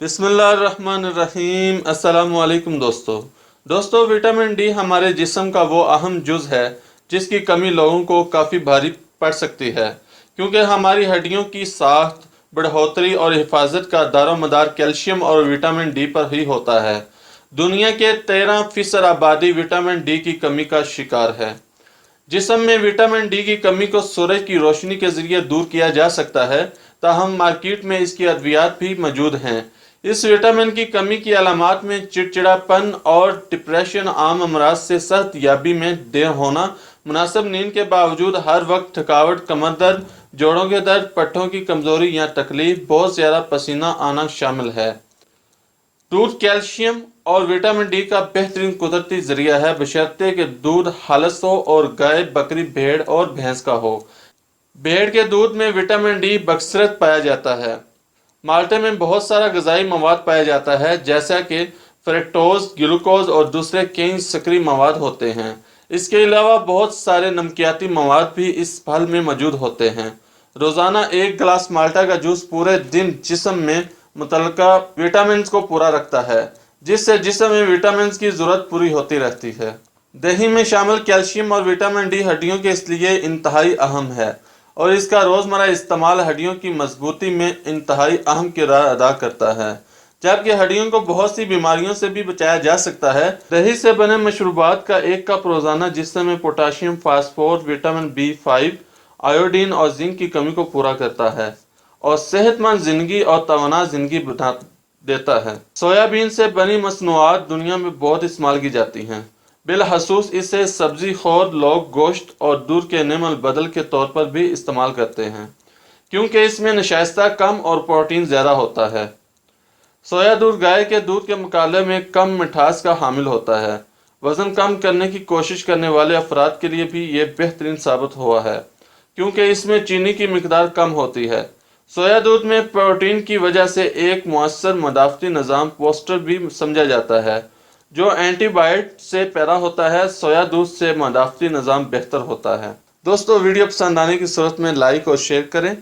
बिस्मिल्लाहिर्रहमानिर्रहीम। अस्सलामु अलैकुम दोस्तों विटामिन डी हमारे जिस्म का वो अहम जुज़ है जिसकी कमी लोगों को काफ़ी भारी पड़ सकती है, क्योंकि हमारी हड्डियों की साख्त, बढ़ोतरी और हिफाजत का दारोमदार कैल्शियम और विटामिन डी पर ही होता है। दुनिया के 13% आबादी विटामिन डी की कमी का शिकार है। जिस्म में विटामिन डी की कमी को सूरज की रोशनी के जरिए दूर किया जा सकता है, ताहम मार्केट में इसकी अद्वियात भी मौजूद हैं। इस विटामिन की कमी की अलामात में चिड़चिड़ापन और डिप्रेशन, आम अमराज से सेहत याबी में देर होना, मुनासिब नींद के बावजूद हर वक्त थकावट, कमर दर्द, जोड़ों के दर्द, पट्टों की कमजोरी या तकलीफ, बहुत ज़्यादा पसीना आना शामिल है। दूध कैल्शियम और विटामिन डी का बेहतरीन कुदरती जरिया है, बशर्ते कि दूध खालिस हो और गाय, बकरी, भेड़ और भैंस का हो। भेड़ के दूध में विटामिन डी बकसरत पाया जाता है। माल्टे में बहुत सारा ग़िज़ाई मवाद पाया जाता है, जैसा कि फ्रक्टोज, ग्लूकोज और दूसरे कई सक्रिय मवाद होते हैं। इसके अलावा बहुत सारे नमकियाती मवाद भी इस फल में मौजूद होते हैं। रोज़ाना एक गिलास माल्टा का जूस पूरे दिन जिस्म में मुतल्लिका विटामिन को पूरा रखता है, जिससे जिस्म में विटामिन की ज़रूरत पूरी होती रहती है। दही में शामिल कैल्शियम और विटामिन डी हड्डियों के इसलिए इंतहाई अहम है और इसका रोज़मर्रा इस्तेमाल हड्डियों की मजबूती में इंतहाई अहम किरदार अदा करता है, जबकि हड्डियों को बहुत सी बीमारियों से भी बचाया जा सकता है। दही से बने मशरूबात का 1 कप रोज़ाना जिस्म में potassium, phosphor, vitamin B5, iodine और जिंक की कमी को पूरा करता है और सेहतमंद ज़िंदगी और तवाना ज़िंदगी बना देता है। सोयाबीन से बनी मसनूआत दुनिया में बहुत इस्तेमाल की जाती हैं। बिलखसूस इसे सब्जी खोर लोग गोश्त और दूध के नेमल बदल के तौर पर भी इस्तेमाल करते हैं, क्योंकि इसमें नशास्ता कम और प्रोटीन ज़्यादा होता है। सोया दूध गाय के दूध के मुकाबले में कम मिठास का हामिल होता है। वज़न कम करने की कोशिश करने वाले अफराद के लिए भी ये बेहतरीन साबित हुआ है, क्योंकि इसमें चीनी की मिकदार कम होती है। सोया दूध में प्रोटीन की वजह से एक मुअस्सर मदाफ़ती निज़ाम पोस्टर भी समझा जाता है, जो एंटीबायोटिक से पैदा होता है। सोया दूध से मदाफ़ती निज़ाम बेहतर होता है। दोस्तों, वीडियो पसंद आने की सूरत में लाइक और शेयर करें।